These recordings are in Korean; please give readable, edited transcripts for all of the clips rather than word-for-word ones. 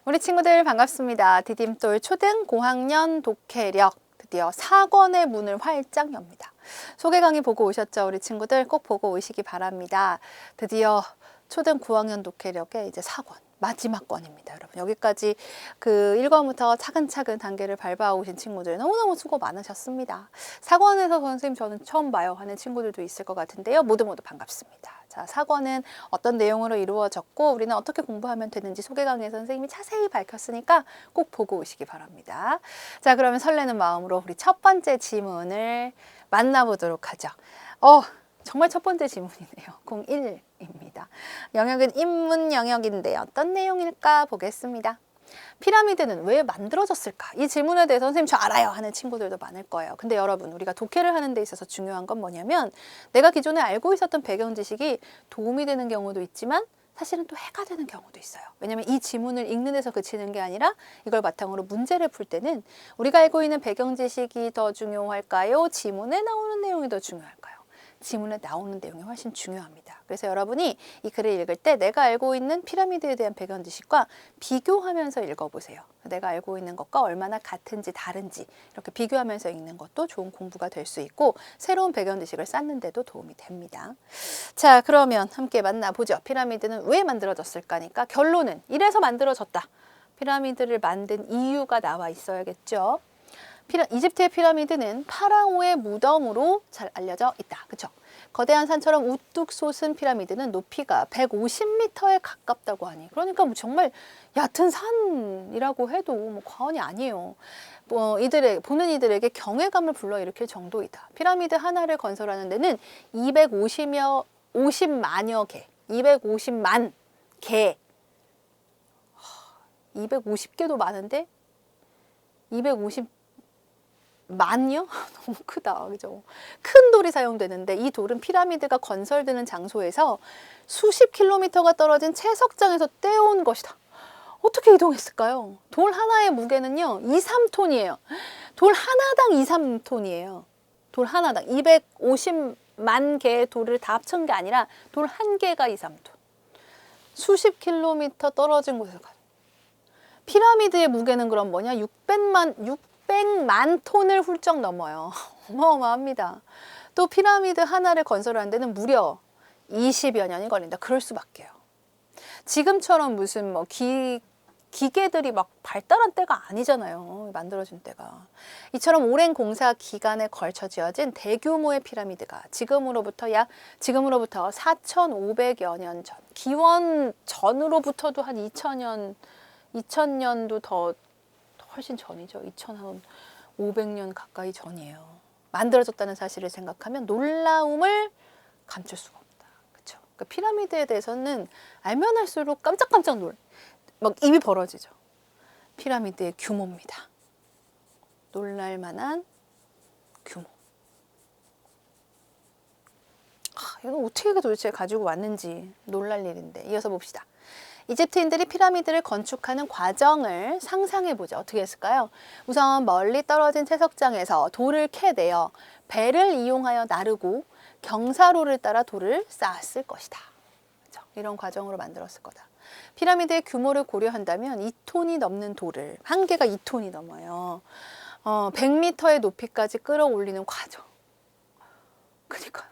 우리 친구들 반갑습니다. 디딤돌 초등 고학년 독해력 드디어 4권의 문을 활짝 엽니다. 소개 강의 보고 오셨죠? 우리 친구들 꼭 보고 오시기 바랍니다. 드디어 초등 9학년 독해력의 이제 4권. 마지막 권입니다, 여러분. 여기까지 그 1권부터 차근차근 단계를 밟아오신 친구들 너무너무 수고 많으셨습니다. 4권에서 선생님 저는 처음 봐요 하는 친구들도 있을 것 같은데요. 모두 반갑습니다. 자, 4권은 어떤 내용으로 이루어졌고 우리는 어떻게 공부하면 되는지 소개 강의에서 선생님이 자세히 밝혔으니까 꼭 보고 오시기 바랍니다. 자, 그러면 설레는 마음으로 우리 첫 번째 지문을 만나보도록 하죠. 정말 첫 번째 지문이네요. 01입니다. 영역은 인문 영역인데 어떤 내용일까 보겠습니다. 피라미드는 왜 만들어졌을까? 이 질문에 대해서 선생님 저 알아요 하는 친구들도 많을 거예요. 근데 여러분, 우리가 독해를 하는 데 있어서 중요한 건 뭐냐면 내가 기존에 알고 있었던 배경 지식이 도움이 되는 경우도 있지만 사실은 또 해가 되는 경우도 있어요. 왜냐면 이 지문을 읽는 데서 그치는 게 아니라 이걸 바탕으로 문제를 풀 때는 우리가 알고 있는 배경 지식이 더 중요할까요? 지문에 나오는 내용이 더 중요할까요? 지문에 나오는 내용이 훨씬 중요합니다. 그래서 여러분이 이 글을 읽을 때 내가 알고 있는 피라미드에 대한 배경 지식과 비교하면서 읽어보세요. 내가 알고 있는 것과 얼마나 같은지 다른지 이렇게 비교하면서 읽는 것도 좋은 공부가 될 수 있고 새로운 배경 지식을 쌓는 데도 도움이 됩니다. 자, 그러면 함께 만나보죠. 피라미드는 왜 만들어졌을까니까 결론은 이래서 만들어졌다. 피라미드를 만든 이유가 나와 있어야겠죠. 이집트의 피라미드는 파라오의 무덤으로 잘 알려져 있다. 그쵸? 거대한 산처럼 우뚝 솟은 피라미드는 높이가 150m에 가깝다고 하니 그러니까 뭐 정말 얕은 산이라고 해도 뭐 과언이 아니에요. 보는 이들에게 경외감을 불러일으킬 정도이다. 피라미드 하나를 건설하는 데는 250만여 개, 250만 개, 250개도 많은데 250만요? 너무 크다. 그죠? 큰 돌이 사용되는데 이 돌은 피라미드가 건설되는 장소에서 수십 킬로미터가 떨어진 채석장에서 떼어온 것이다. 어떻게 이동했을까요? 돌 하나의 무게는요, 2, 3톤이에요. 돌 하나당 2, 3톤이에요. 돌 하나당 250만 개의 돌을 다 합친 게 아니라 돌 한 개가 2, 3톤. 수십 킬로미터 떨어진 곳에서 가. 피라미드의 무게는 그럼 뭐냐? 600만 톤을 훌쩍 넘어요. 어마어마합니다. 또 피라미드 하나를 건설하는 데는 무려 20여 년이 걸린다. 그럴 수밖에요. 지금처럼 무슨 뭐 기계들이 막 발달한 때가 아니잖아요. 만들어진 때가. 이처럼 오랜 공사 기간에 걸쳐 지어진 대규모의 피라미드가 지금으로부터 4,500여 년 전, 기원 전으로부터도 한 2000년도 더 훨씬 전이죠. 2,500년 가까이 전이에요. 만들어졌다는 사실을 생각하면 놀라움을 감출 수가 없다. 그렇죠? 그러니까 피라미드에 대해서는 알면 할수록 깜짝깜짝 막 입이 벌어지죠. 피라미드의 규모입니다. 놀랄만한 규모. 이거 어떻게 도대체 가지고 왔는지 놀랄 일인데 이어서 봅시다. 이집트인들이 피라미드를 건축하는 과정을 상상해보죠. 어떻게 했을까요? 우선 멀리 떨어진 채석장에서 돌을 캐내어 배를 이용하여 나르고 경사로를 따라 돌을 쌓았을 것이다. 그렇죠? 이런 과정으로 만들었을 거다. 피라미드의 규모를 고려한다면 2톤이 넘는 돌을, 한 개가 2톤이 넘어요. 100m의 높이까지 끌어올리는 과정. 그러니까요.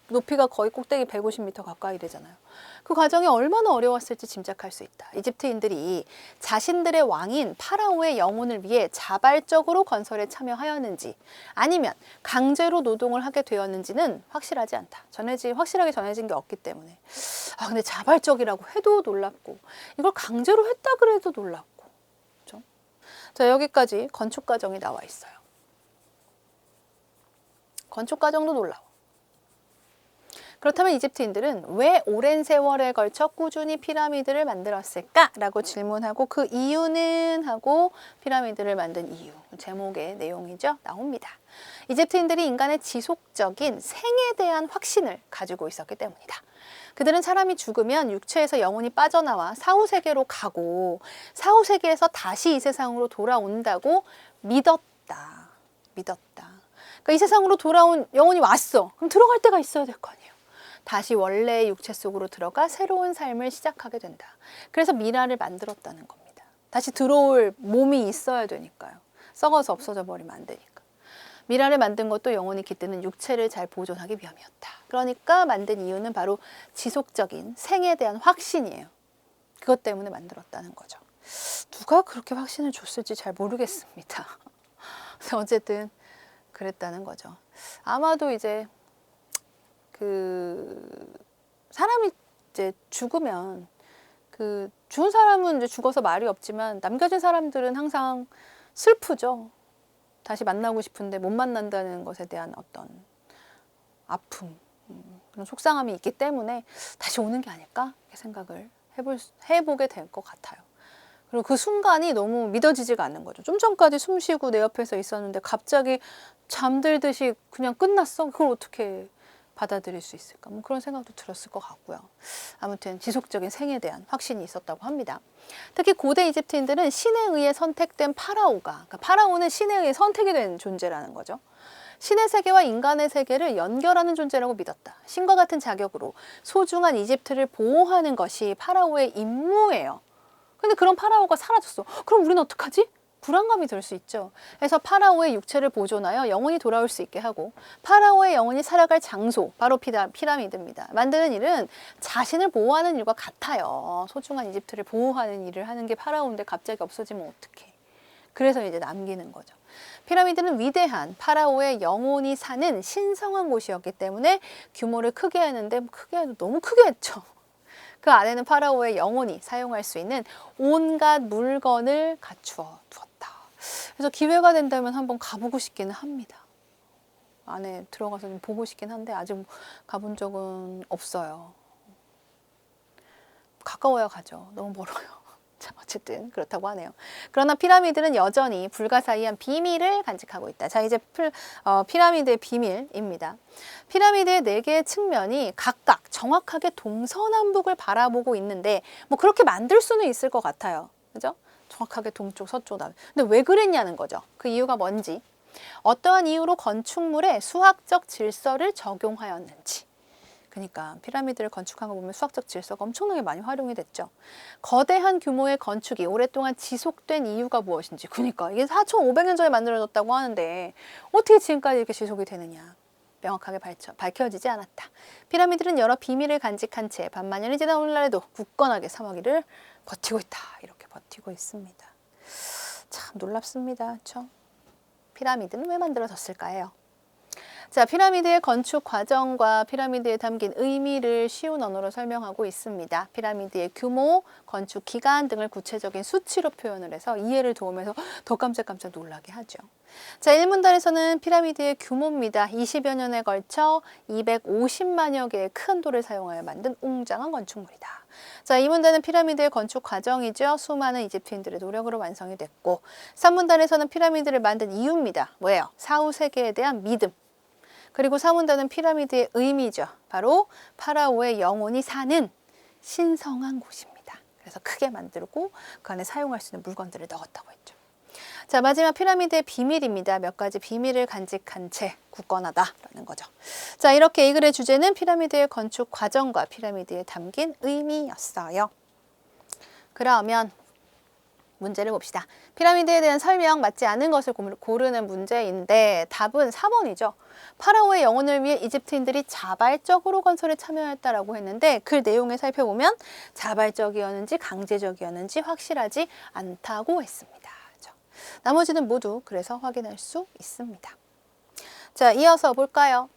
높이가 거의 꼭대기 150m 가까이 되잖아요. 그 과정이 얼마나 어려웠을지 짐작할 수 있다. 이집트인들이 자신들의 왕인 파라오의 영혼을 위해 자발적으로 건설에 참여하였는지 아니면 강제로 노동을 하게 되었는지는 확실하지 않다. 확실하게 전해진 게 없기 때문에. 근데 자발적이라고 해도 놀랍고 이걸 강제로 했다 그래도 놀랍고. 그렇죠? 자, 여기까지 건축 과정이 나와 있어요. 건축 과정도 놀라워. 그렇다면 이집트인들은 왜 오랜 세월에 걸쳐 꾸준히 피라미드를 만들었을까라고 질문하고 그 이유는 하고 피라미드를 만든 이유, 제목의 내용이죠. 나옵니다. 이집트인들이 인간의 지속적인 생에 대한 확신을 가지고 있었기 때문이다. 그들은 사람이 죽으면 육체에서 영혼이 빠져나와 사후세계로 가고 사후세계에서 다시 이 세상으로 돌아온다고 믿었다. 그러니까 이 세상으로 돌아온 영혼이 왔어. 그럼 들어갈 데가 있어야 될 거 아니에요. 다시 원래의 육체 속으로 들어가 새로운 삶을 시작하게 된다. 그래서 미라를 만들었다는 겁니다. 다시 들어올 몸이 있어야 되니까요. 썩어서 없어져 버리면 안 되니까. 미라를 만든 것도 영혼이 깃드는 육체를 잘 보존하기 위함이었다. 그러니까 만든 이유는 바로 지속적인 생에 대한 확신이에요. 그것 때문에 만들었다는 거죠. 누가 그렇게 확신을 줬을지 잘 모르겠습니다. 어쨌든 그랬다는 거죠. 아마도 이제 사람이 이제 죽으면 죽은 사람은 이제 죽어서 말이 없지만 남겨진 사람들은 항상 슬프죠. 다시 만나고 싶은데 못 만난다는 것에 대한 어떤 아픔, 그런 속상함이 있기 때문에 다시 오는 게 아닐까 생각을 해보게 될 것 같아요. 그리고 그 순간이 너무 믿어지지가 않는 거죠. 좀 전까지 숨 쉬고 내 옆에서 있었는데 갑자기 잠들듯이 그냥 끝났어? 그걸 어떻게 받아들일 수 있을까? 뭐 그런 생각도 들었을 것 같고요. 아무튼 지속적인 생에 대한 확신이 있었다고 합니다. 특히 고대 이집트인들은 신에 의해 선택된 파라오가, 그러니까 파라오는 신에 의해 선택이 된 존재라는 거죠. 신의 세계와 인간의 세계를 연결하는 존재라고 믿었다. 신과 같은 자격으로 소중한 이집트를 보호하는 것이 파라오의 임무예요. 근데 그런 파라오가 사라졌어. 그럼 우리는 어떡하지? 불안감이 들 수 있죠. 그래서 파라오의 육체를 보존하여 영혼이 돌아올 수 있게 하고 파라오의 영혼이 살아갈 장소, 바로 피라미드입니다. 만드는 일은 자신을 보호하는 일과 같아요. 소중한 이집트를 보호하는 일을 하는 게 파라오인데 갑자기 없어지면 어떡해. 그래서 이제 남기는 거죠. 피라미드는 위대한 파라오의 영혼이 사는 신성한 곳이었기 때문에 규모를 크게 했는데 크게 해도 너무 크게 했죠. 그 안에는 파라오의 영혼이 사용할 수 있는 온갖 물건을 갖추어 두었다. 그래서 기회가 된다면 한번 가보고 싶기는 합니다. 안에 들어가서 좀 보고 싶긴 한데 아직 가본 적은 없어요. 가까워야 가죠. 너무 멀어요. 자, 어쨌든 그렇다고 하네요. 그러나 피라미드는 여전히 불가사의한 비밀을 간직하고 있다. 자, 이제 피라미드의 비밀입니다. 피라미드의 4개의 측면이 각각 정확하게 동서남북을 바라보고 있는데 뭐 그렇게 만들 수는 있을 것 같아요. 그죠? 정확하게 동쪽, 서쪽, 남. 근데 왜 그랬냐는 거죠. 그 이유가 뭔지. 어떠한 이유로 건축물에 수학적 질서를 적용하였는지. 그러니까 피라미드를 건축한 거 보면 수학적 질서가 엄청나게 많이 활용이 됐죠. 거대한 규모의 건축이 오랫동안 지속된 이유가 무엇인지. 그러니까 이게 4,500년 전에 만들어졌다고 하는데 어떻게 지금까지 이렇게 지속이 되느냐. 명확하게 밝혀지지 않았다. 피라미드는 여러 비밀을 간직한 채 반만년이 지난 오늘날에도 굳건하게 사마귀를 버티고 있다. 이렇게 버티고 있습니다. 참 놀랍습니다. 그렇죠? 피라미드는 왜 만들어졌을까요? 자, 피라미드의 건축 과정과 피라미드에 담긴 의미를 쉬운 언어로 설명하고 있습니다. 피라미드의 규모, 건축 기간 등을 구체적인 수치로 표현을 해서 이해를 도우면서 더 깜짝깜짝 놀라게 하죠. 자, 1문단에서는 피라미드의 규모입니다. 20여 년에 걸쳐 250만여 개의 큰 돌을 사용하여 만든 웅장한 건축물이다. 자, 2문단은 피라미드의 건축 과정이죠. 수많은 이집트인들의 노력으로 완성이 됐고 3문단에서는 피라미드를 만든 이유입니다. 뭐예요? 사후 세계에 대한 믿음. 그리고 4문단은 피라미드의 의미죠. 바로 파라오의 영혼이 사는 신성한 곳입니다. 그래서 크게 만들고 그 안에 사용할 수 있는 물건들을 넣었다고 했죠. 자, 마지막 피라미드의 비밀입니다. 몇 가지 비밀을 간직한 채 굳건하다라는 거죠. 자, 이렇게 이 글의 주제는 피라미드의 건축 과정과 피라미드에 담긴 의미였어요. 그러면 문제를 봅시다. 피라미드에 대한 설명 맞지 않은 것을 고르는 문제인데 답은 4번이죠. 파라오의 영혼을 위해 이집트인들이 자발적으로 건설에 참여했다라고 했는데 그 내용을 살펴보면 자발적이었는지 강제적이었는지 확실하지 않다고 했습니다. 그렇죠? 나머지는 모두 그래서 확인할 수 있습니다. 자, 이어서 볼까요?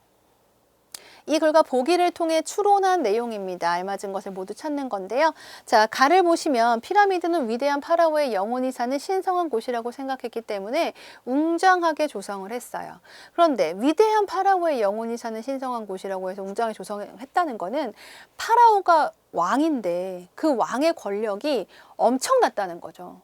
이 글과 보기를 통해 추론한 내용입니다. 알맞은 것을 모두 찾는 건데요. 자, 가를 보시면 피라미드는 위대한 파라오의 영혼이 사는 신성한 곳이라고 생각했기 때문에 웅장하게 조성을 했어요. 그런데 위대한 파라오의 영혼이 사는 신성한 곳이라고 해서 웅장하게 조성했다는 거는 파라오가 왕인데 그 왕의 권력이 엄청났다는 거죠.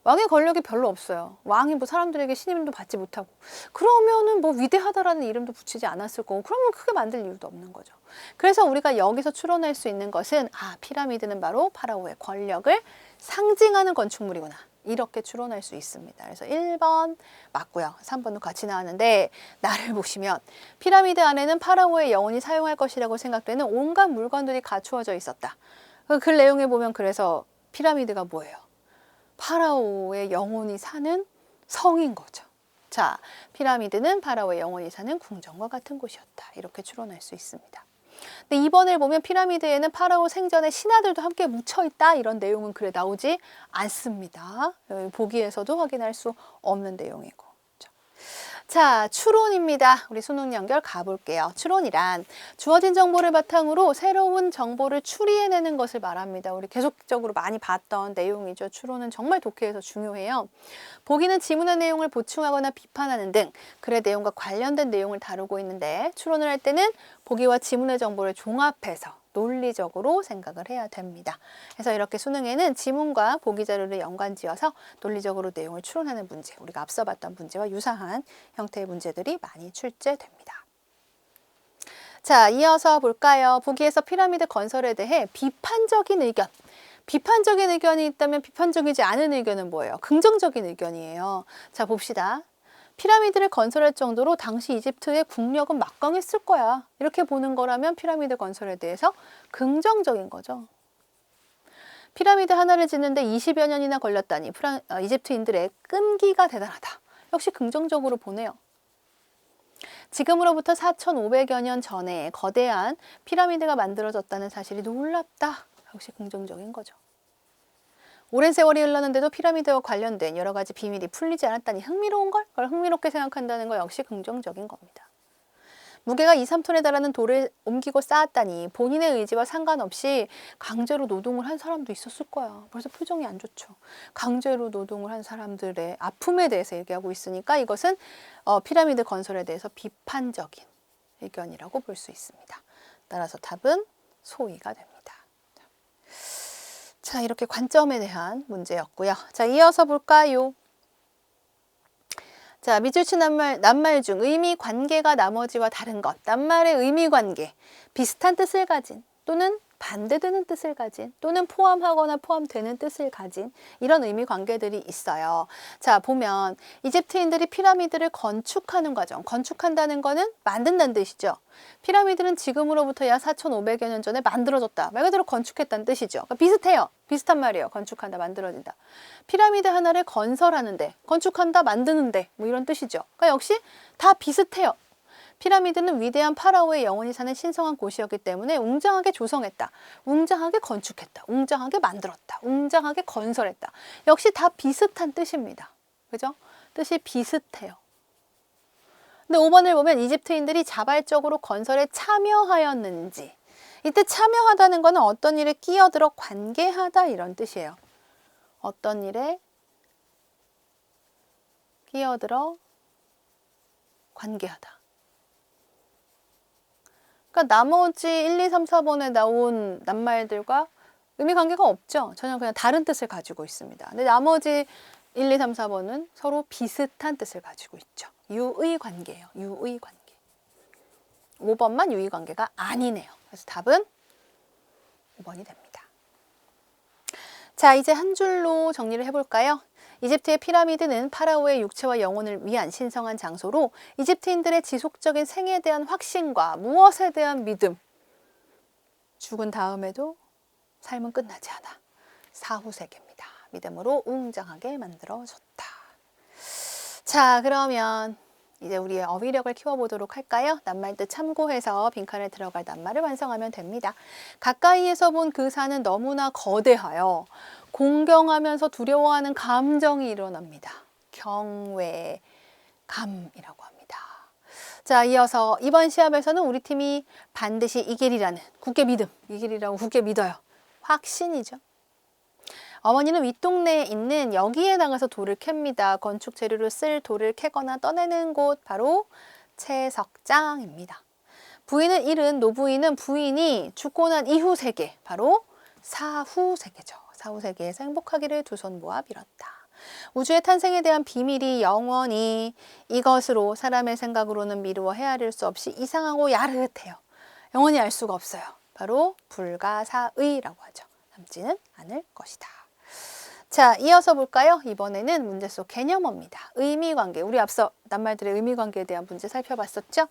왕의 권력이 별로 없어요. 왕이 뭐 사람들에게 신임도 받지 못하고 그러면은 뭐 위대하다라는 이름도 붙이지 않았을 거고 그러면 크게 만들 이유도 없는 거죠. 그래서 우리가 여기서 추론할 수 있는 것은 피라미드는 바로 파라오의 권력을 상징하는 건축물이구나. 이렇게 추론할 수 있습니다. 그래서 1번 맞고요. 3번도 같이 나왔는데 나를 보시면 피라미드 안에는 파라오의 영혼이 사용할 것이라고 생각되는 온갖 물건들이 갖추어져 있었다. 그 내용에 보면 그래서 피라미드가 뭐예요? 파라오의 영혼이 사는 성인 거죠. 자, 피라미드는 파라오의 영혼이 사는 궁전과 같은 곳이었다. 이렇게 추론할 수 있습니다. 근데 2번을 보면 피라미드에는 파라오 생전의 신하들도 함께 묻혀있다. 이런 내용은 그래 나오지 않습니다. 보기에서도 확인할 수 없는 내용이고. 자, 추론입니다. 우리 수능 연결 가볼게요. 추론이란 주어진 정보를 바탕으로 새로운 정보를 추리해내는 것을 말합니다. 우리 계속적으로 많이 봤던 내용이죠. 추론은 정말 독해에서 중요해요. 보기는 지문의 내용을 보충하거나 비판하는 등 글의 내용과 관련된 내용을 다루고 있는데 추론을 할 때는 보기와 지문의 정보를 종합해서 논리적으로 생각을 해야 됩니다. 그래서 이렇게 수능에는 지문과 보기 자료를 연관지어서 논리적으로 내용을 추론하는 문제, 우리가 앞서 봤던 문제와 유사한 형태의 문제들이 많이 출제됩니다. 자, 이어서 볼까요? 보기에서 피라미드 건설에 대해 비판적인 의견. 비판적인 의견이 있다면 비판적이지 않은 의견은 뭐예요? 긍정적인 의견이에요. 자, 봅시다. 피라미드를 건설할 정도로 당시 이집트의 국력은 막강했을 거야. 이렇게 보는 거라면 피라미드 건설에 대해서 긍정적인 거죠. 피라미드 하나를 짓는데 20여 년이나 걸렸다니 이집트인들의 끈기가 대단하다. 역시 긍정적으로 보네요. 지금으로부터 4,500여 년 전에 거대한 피라미드가 만들어졌다는 사실이 놀랍다. 역시 긍정적인 거죠. 오랜 세월이 흘렀는데도 피라미드와 관련된 여러 가지 비밀이 풀리지 않았다니 흥미로운 걸? 그걸 흥미롭게 생각한다는 거 역시 긍정적인 겁니다. 무게가 2, 3톤에 달하는 돌을 옮기고 쌓았다니 본인의 의지와 상관없이 강제로 노동을 한 사람도 있었을 거야. 벌써 표정이 안 좋죠. 강제로 노동을 한 사람들의 아픔에 대해서 얘기하고 있으니까 이것은 피라미드 건설에 대해서 비판적인 의견이라고 볼 수 있습니다. 따라서 답은 소위가 됩니다. 자, 이렇게 관점에 대한 문제였고요. 자, 이어서 볼까요? 자, 밑줄치 낱말 중 의미 관계가 나머지와 다른 것. 낱말의 의미 관계. 비슷한 뜻을 가진 또는 반대되는 뜻을 가진 또는 포함하거나 포함되는 뜻을 가진 이런 의미 관계들이 있어요. 자, 보면 이집트인들이 피라미드를 건축하는 과정. 건축한다는 거는 만든다는 뜻이죠. 피라미드는 지금으로부터 약 4,500여 년 전에 만들어졌다. 말 그대로 건축했다는 뜻이죠. 그러니까 비슷해요. 비슷한 말이에요. 건축한다, 만들어진다. 피라미드 하나를 건설하는데, 건축한다, 만드는데 뭐 이런 뜻이죠. 그러니까 역시 다 비슷해요. 피라미드는 위대한 파라오의 영혼이 사는 신성한 곳이었기 때문에 웅장하게 조성했다. 웅장하게 건축했다. 웅장하게 만들었다. 웅장하게 건설했다. 역시 다 비슷한 뜻입니다. 그죠? 뜻이 비슷해요. 근데 5번을 보면 이집트인들이 자발적으로 건설에 참여하였는지. 이때 참여하다는 것은 어떤 일에 끼어들어 관계하다 이런 뜻이에요. 어떤 일에 끼어들어 관계하다. 그러니까 나머지 1, 2, 3, 4번에 나온 낱말들과 의미 관계가 없죠. 전혀 그냥 다른 뜻을 가지고 있습니다. 근데 나머지 1, 2, 3, 4번은 서로 비슷한 뜻을 가지고 있죠. 유의 관계예요. 유의 관계. 5번만 유의 관계가 아니네요. 그래서 답은 5번이 됩니다. 자, 이제 한 줄로 정리를 해볼까요? 이집트의 피라미드는 파라오의 육체와 영혼을 위한 신성한 장소로 이집트인들의 지속적인 생에 대한 확신과 무엇에 대한 믿음, 죽은 다음에도 삶은 끝나지 않아. 사후세계입니다. 믿음으로 웅장하게 만들어졌다. 자, 그러면 이제 우리의 어휘력을 키워보도록 할까요? 낱말뜻 참고해서 빈칸에 들어갈 낱말을 완성하면 됩니다. 가까이에서 본 그 산은 너무나 거대하여 공경하면서 두려워하는 감정이 일어납니다. 경외감이라고 합니다. 자, 이어서 이번 시합에서는 우리 팀이 반드시 이기리라는 굳게 믿음, 이기리라고 굳게 믿어요. 확신이죠. 어머니는 윗동네에 있는 여기에 나가서 돌을 캡니다. 건축 재료로 쓸 돌을 캐거나 떠내는 곳 바로 채석장입니다. 부인은 잃은 노부인은 부인이 죽고 난 이후 세계 바로 사후세계죠. 사후세계에서 행복하기를 두 손 모아 빌었다. 우주의 탄생에 대한 비밀이 영원히 이것으로 사람의 생각으로는 미루어 헤아릴 수 없이 이상하고 야릇해요. 영원히 알 수가 없어요. 바로 불가사의라고 하죠. 남지는 않을 것이다. 자, 이어서 볼까요? 이번에는 문제 속 개념어입니다. 의미관계. 우리 앞서 낱말들의 의미관계에 대한 문제 살펴봤었죠?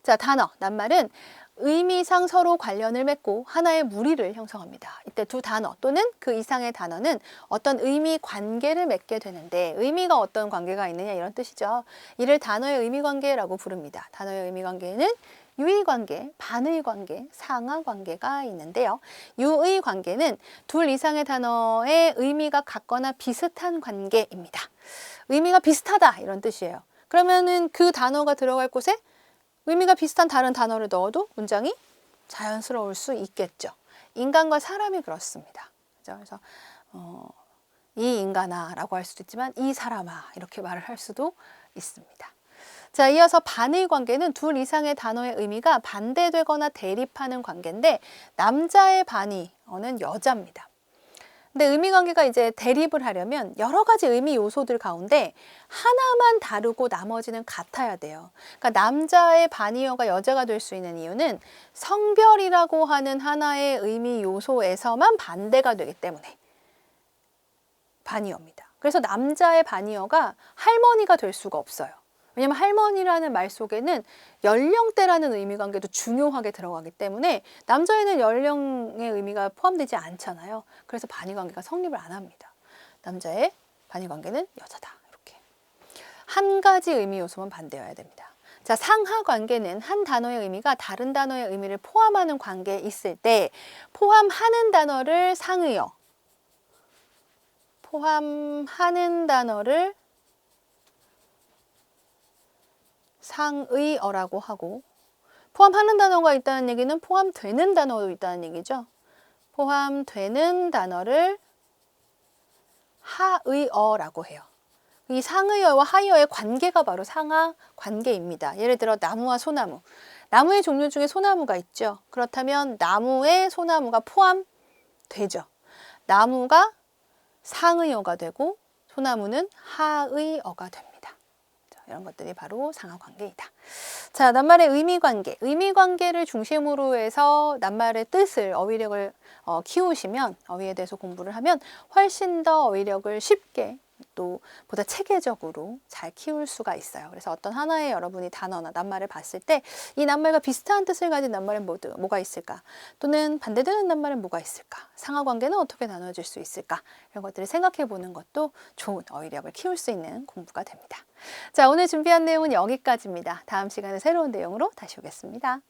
자, 단어. 낱말은 의미상 서로 관련을 맺고 하나의 무리를 형성합니다. 이때 두 단어 또는 그 이상의 단어는 어떤 의미 관계를 맺게 되는데 의미가 어떤 관계가 있느냐 이런 뜻이죠. 이를 단어의 의미 관계라고 부릅니다. 단어의 의미 관계에는 유의 관계, 반의 관계, 상하 관계가 있는데요. 유의 관계는 둘 이상의 단어의 의미가 같거나 비슷한 관계입니다. 의미가 비슷하다 이런 뜻이에요. 그러면은 그 단어가 들어갈 곳에 의미가 비슷한 다른 단어를 넣어도 문장이 자연스러울 수 있겠죠. 인간과 사람이 그렇습니다. 그죠? 그래서 이 인간아라고 할 수도 있지만 이 사람아 이렇게 말을 할 수도 있습니다. 자, 이어서 반의 관계는 둘 이상의 단어의 의미가 반대되거나 대립하는 관계인데 남자의 반의어는 여자입니다. 근데 의미 관계가 이제 대립을 하려면 여러 가지 의미 요소들 가운데 하나만 다르고 나머지는 같아야 돼요. 그러니까 남자의 반의어가 여자가 될 수 있는 이유는 성별이라고 하는 하나의 의미 요소에서만 반대가 되기 때문에 반의어입니다. 그래서 남자의 반의어가 할머니가 될 수가 없어요. 왜냐하면 할머니라는 말 속에는 연령대라는 의미관계도 중요하게 들어가기 때문에 남자에는 연령의 의미가 포함되지 않잖아요. 그래서 반의관계가 성립을 안 합니다. 남자의 반의관계는 여자다. 이렇게. 한 가지 의미 요소만 반대여야 됩니다. 자, 상하 관계는 한 단어의 의미가 다른 단어의 의미를 포함하는 관계에 있을 때 포함하는 단어를 상의어, 포함하는 단어를 상의어라고 하고 포함하는 단어가 있다는 얘기는 포함되는 단어도 있다는 얘기죠. 포함되는 단어를 하의어라고 해요. 이 상의어와 하의어의 관계가 바로 상하 관계입니다. 예를 들어 나무와 소나무. 나무의 종류 중에 소나무가 있죠. 그렇다면 나무에 소나무가 포함되죠. 나무가 상의어가 되고 소나무는 하의어가 됩니다. 이런 것들이 바로 상하관계이다. 자, 낱말의 의미관계. 의미관계를 중심으로 해서 낱말의 뜻을, 어휘력을 키우시면, 어휘에 대해서 공부를 하면 훨씬 더 어휘력을 쉽게 또 보다 체계적으로 잘 키울 수가 있어요. 그래서 어떤 하나의 여러분이 단어나 낱말을 봤을 때 이 낱말과 비슷한 뜻을 가진 낱말은 뭐가 있을까? 또는 반대되는 낱말은 뭐가 있을까? 상하관계는 어떻게 나눠질 수 있을까? 이런 것들을 생각해 보는 것도 좋은 어휘력을 키울 수 있는 공부가 됩니다. 자, 오늘 준비한 내용은 여기까지입니다. 다음 시간에 새로운 내용으로 다시 오겠습니다.